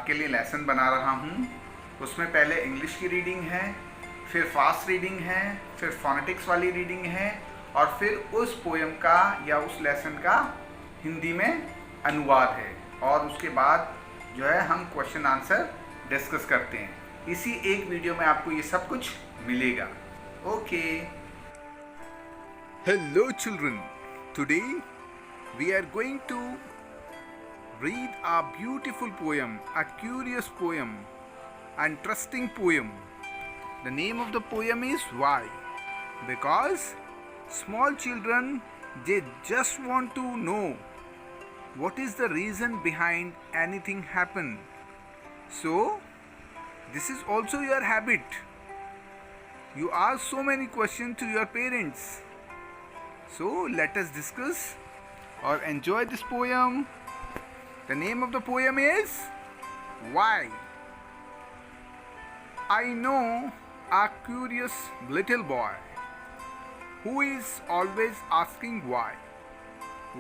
आपके लिए लेसन बना रहा हूँ। उसमें पहले इंग्लिश की रीडिंग है, फिर फास्ट रीडिंग है, फिर फोनेटिक्स वाली रीडिंग है और फिर उस पोएम का या उस लेसन का हिंदी में अनुवाद है। और उसके बाद जो है हम क्वेश्चन आंसर डिस्कस करते हैं। इसी एक वीडियो में आपको ये सब कुछ मिलेगा। Okay. Hello children, today we are going to read a beautiful poem, a curious poem, an interesting poem. The name of the poem is Why? Because small children, they just want to know what is the reason behind anything happen. So this is also your habit. You ask so many questions to your parents. So let us discuss or enjoy this poem. The name of the poem is Why? I know a curious little boy who is always asking why.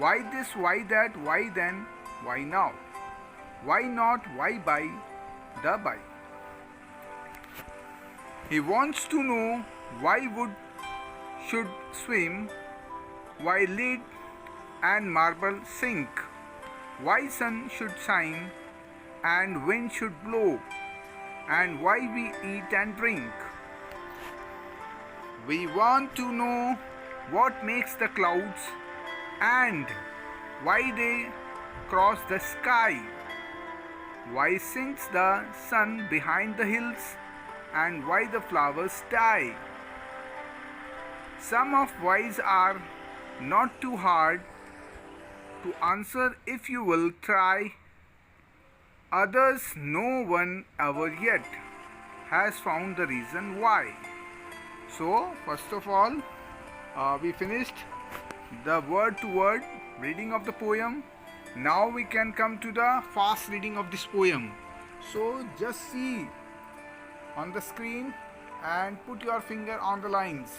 Why this, why that, why then, why now? Why not, why by the by? He wants to know why wood should swim, why lead and marble sink, why sun should shine and wind should blow, and why we eat and drink. We want to know what makes the clouds and why they cross the sky, why sinks the sun behind the hills, and why the flowers die. Some of whys are not too hard to answer if you will try. Others no one ever yet has found the reason why. So first of all, we finished the word to word reading of the poem. Now we can come to the fast reading of this poem. So just see on the screen and put your finger on the lines.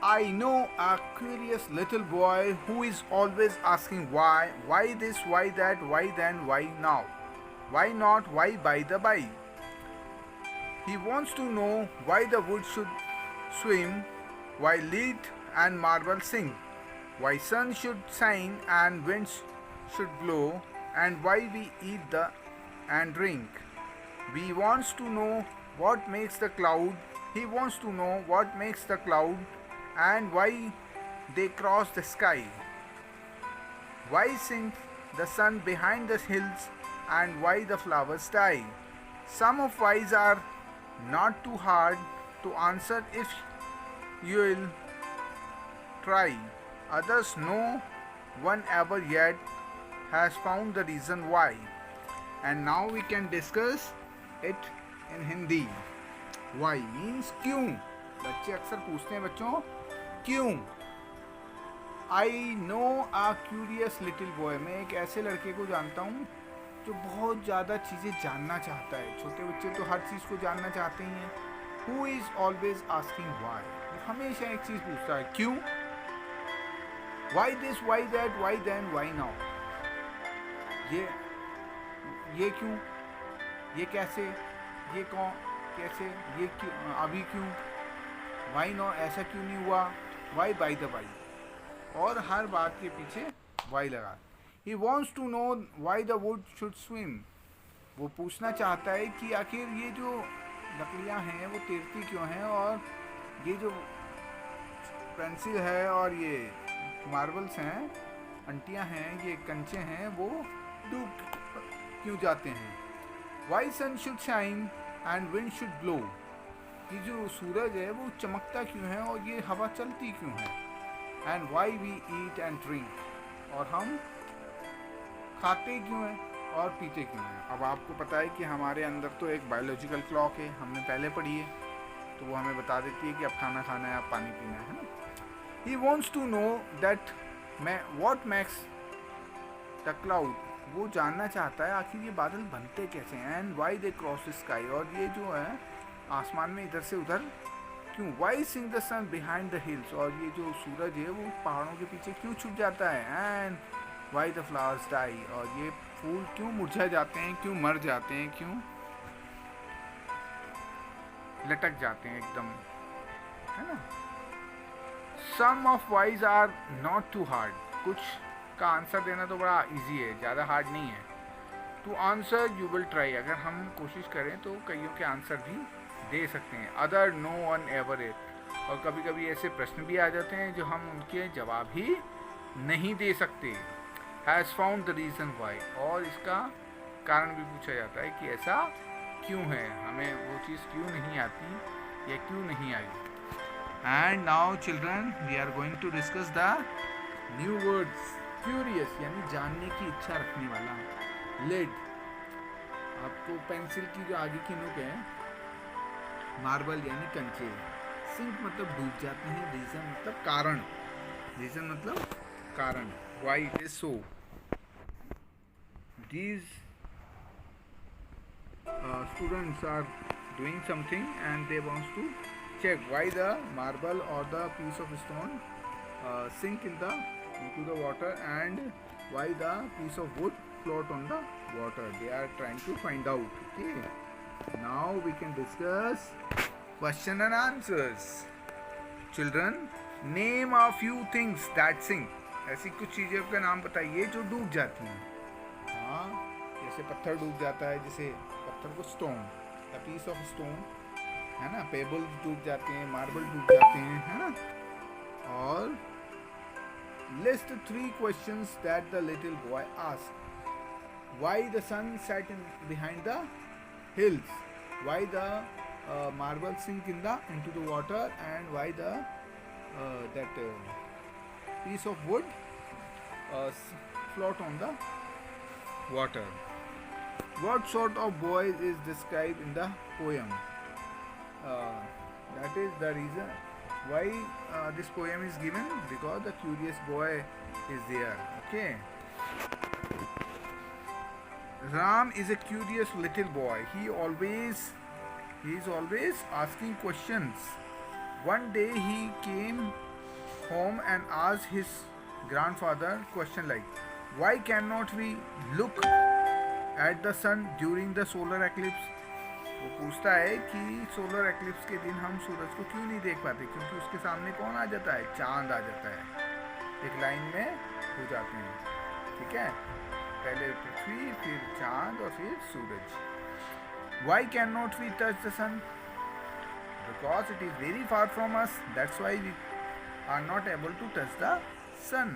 I know a curious little boy who is always asking why this, why that, why then, why now? Why not, why by the by? He wants to know why the wood should swim, why lead and marble sing, why sun should shine and wind should blow, and why we eat and drink. He wants to know what makes the cloud. He wants to know what makes the cloud and why they cross the sky. Why sinks the sun behind the hills and why the flowers die. Some of whys are not too hard to answer if you will try. Others no one ever yet has found the reason why. And now we can discuss it in Hindi. Why means क्यों. बच्चे अक्सर पूछते हैं बच्चों क्यों. I know a curious little boy. मैं एक ऐसे लड़के को जानता हूँ जो बहुत ज़्यादा चीज़ें जानना चाहता है. छोटे बच्चे तो हर चीज़ को जानना चाहते ही हैं. Who is always asking why. हमेशा एक चीज़ पूछता है क्यों. Why this, why that, why then, why now. ये क्यों, ये कैसे, ये कौन, कैसे, ये क्यों, अभी क्यों, वाई नो, ऐसा क्यों नहीं हुआ, वाई बाई द बाई. और हर बात के पीछे वाई लगा. He wants to know why the wood should swim. वो पूछना चाहता है कि आखिर ये जो लकड़ियाँ हैं वो तैरती क्यों हैं, और ये जो पेंसिल है और ये मार्बल्स हैं, अंटियाँ हैं, ये कंचे हैं, वो डूब क्यों जाते हैं. Why sun should shine and wind should blow. ये जो सूरज है वो चमकता क्यों है और ये हवा चलती क्यों है. And why we eat and drink. और हम खाते क्यों हैं और पीते क्यों हैं. अब आपको पता है कि हमारे अंदर तो एक बायोलॉजिकल क्लॉक है, हमने पहले पढ़ी है, तो वो हमें बता देती है कि अब खाना खाना है, अब पानी पीना है ना. He wants to know that what makes the cloud. वो जानना चाहता है आखिर ये बादल बनते कैसे हैं. And why they cross the sky. और ये जो है आसमान में इधर से उधर क्यों. Why sink the sun behind the hills. और ये जो सूरज है वो पहाड़ों के पीछे क्यों छुप जाता है. And why the flowers die, और ये फूल क्यों मुरझा जाते हैं, क्यों मर जाते हैं, क्यों लटक जाते हैं एकदम, है ना। Some of wise are not too hard, कुछ का आंसर देना तो बड़ा इजी है, ज़्यादा हार्ड नहीं है। To answer you will try, अगर हम कोशिश करें तो कईयों के आंसर भी दे सकते हैं। Other no one ever it, और कभी कभी ऐसे प्रश्न भी आ जाते हैं जो हम उनके जवाब ही नहीं दे सकते। Has found the reason why, और इसका कारण भी पूछा जाता है कि ऐसा क्यों है, हमें वो चीज़ क्यों नहीं आती या क्यों नहीं आई। And now children we are going to discuss the new words. Curious यानी जानने की इच्छा रखने वाला। लेड, आपको पेंसिल की जो आगे की नोक है, मार्बल यानी कंचे। सिंक मतलब डूब जाते हैं। रीजन मतलब कारण, रीजन मतलब कारण। Why it is so, these students are doing something and they want to check why the marble or the piece of stone sink into the water and why the piece of wood float on the water. They are trying to find out. Okay, now we can discuss question and answers. Children, name a few things that sink. ऐसी कुछ चीज़ें का नाम बताइए जो डूब जाती हैं। हाँ, जैसे पत्थर डूब जाता है, जैसे पत्थर को stone, a piece of stone, है ना। पेबल डूब जाते हैं, मार्बल डूब जाते हैं, है ना। और list 3 questions that the little boy asked. Why the sun set in behind the hills, why the marble sink into the water, and why the that piece of wood float on the water. What sort of boy is described in the poem? That is the reason why this poem is given, because the curious boy is there. Okay. Ram is a curious little boy. He is always asking questions. One day he came home and asked his grandfather question like, why cannot we look at the sun during the solar eclipse? वो पूछता है कि solar eclipse के दिन हम सूरज को क्यों नहीं देख पाते, क्योंकि उसके सामने कौन आ जाता है, चांद आ जाता है, एक लाइन में हो जाते हैं। ठीक है, पहले पृथ्वी, फिर चांद और फिर सूरज। Why cannot we touch the sun? Because it is very far from us. That's why we are not able to touch the sun.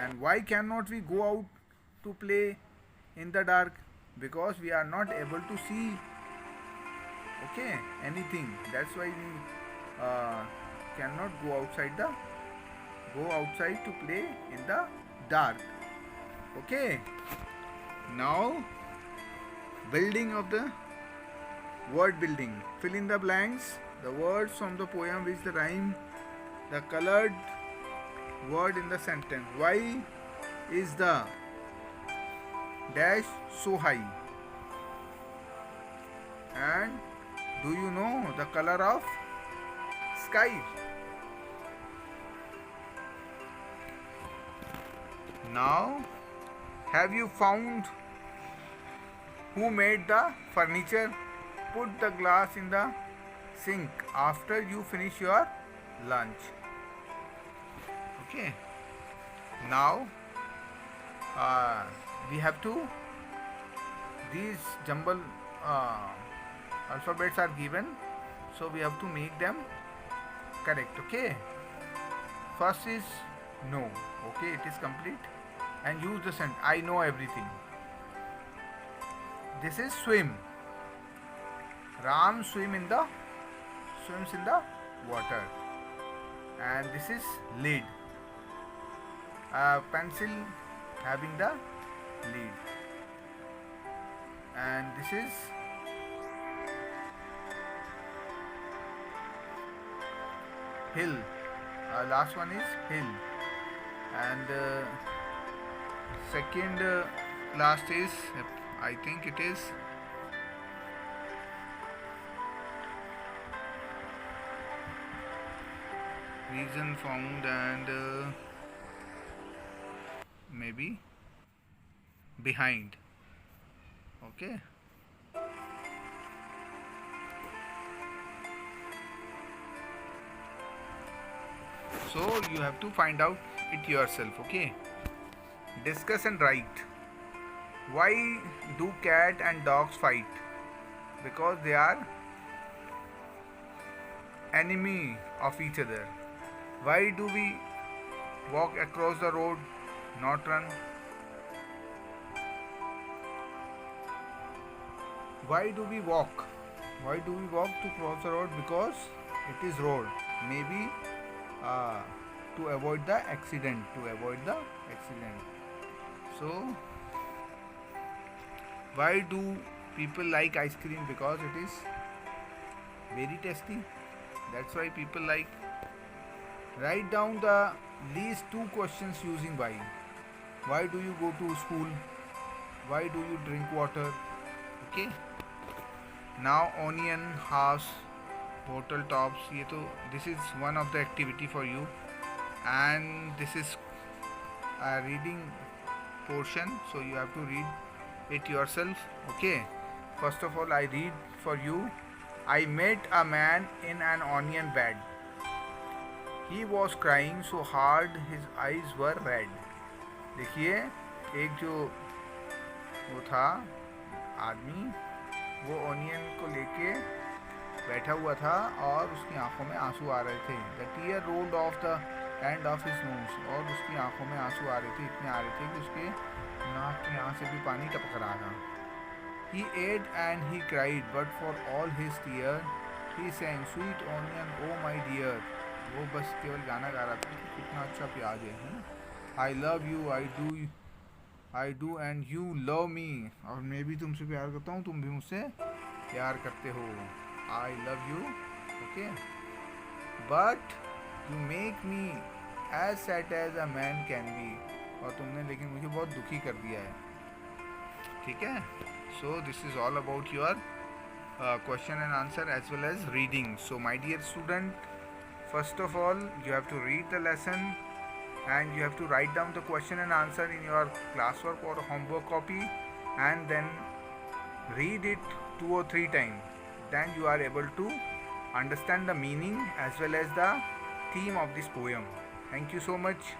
And why cannot we go out to play in the dark? Because we are not able to see, okay, anything. That's why we cannot go outside to play in the dark. Okay. Now, building of the word building. Fill in the blanks. The words from the poem which the rhyme the colored word in the sentence. Why is the dash so high? And do you know the color of sky? Now, have you found who made the furniture? Put the glass in the sink after you finish your lunch. Okay. Now we have to, these jumble alphabets are given, so we have to make them correct. Okay. First is no. Okay, it is complete. And use the sentence, I know everything. This is swim. Ram swims in the water. And this is lead. A pencil having the lead. And this is hill. Last one is hill. And second last is, I think it is reason found, and maybe behind. Okay. So you have to find out it yourself. Okay. Discuss and write. Why do cat and dogs fight? Because they are enemy of each other. Why do we walk across the road, not run? Why do we walk? Why do we walk to cross the road? Because it is road. Maybe uh, to avoid the accident. To avoid the accident. So, why do people like ice cream? Because it is very tasty. That's why people like. Write down the least two questions using why. Why do you go to school? Why do you drink water? Okay. Now onion, house, bottle tops. This is one of the activity for you, and this is a reading portion. So you have to read it yourself. Okay. First of all, I read for you. I met a man in an onion bed. He was crying so hard his eyes were red. देखिए एक जो वो था आदमी वो onion को लेके बैठा हुआ था और उसकी आंखों में आंसू आ रहे थे. The tear rolled off the end of his nose. और उसकी आंखों में आंसू आ रहे थे, इतने आ रहे थे कि उसके नाक के यहाँ से भी पानी टपक रहा था. He ate and he cried, but for all his tears, he sang, "Sweet onion, oh my dear." वो बस केवल गाना गा रहा था कि कितना अच्छा प्याज है. I love you, I do and you love me. और मैं भी तुमसे प्यार करता हूँ, तुम भी मुझसे प्यार करते हो. I love you. Okay. But you make me as sad as a man can be. और तुमने लेकिन मुझे बहुत दुखी कर दिया है. ठीक है. So this is all about your question and answer as well as reading. So my dear student, first of all you have to read the lesson and you have to write down the question and answer in your classwork or homework copy and then read it 2 or 3 times. Then you are able to understand the meaning as well as the theme of this poem. Thank you so much.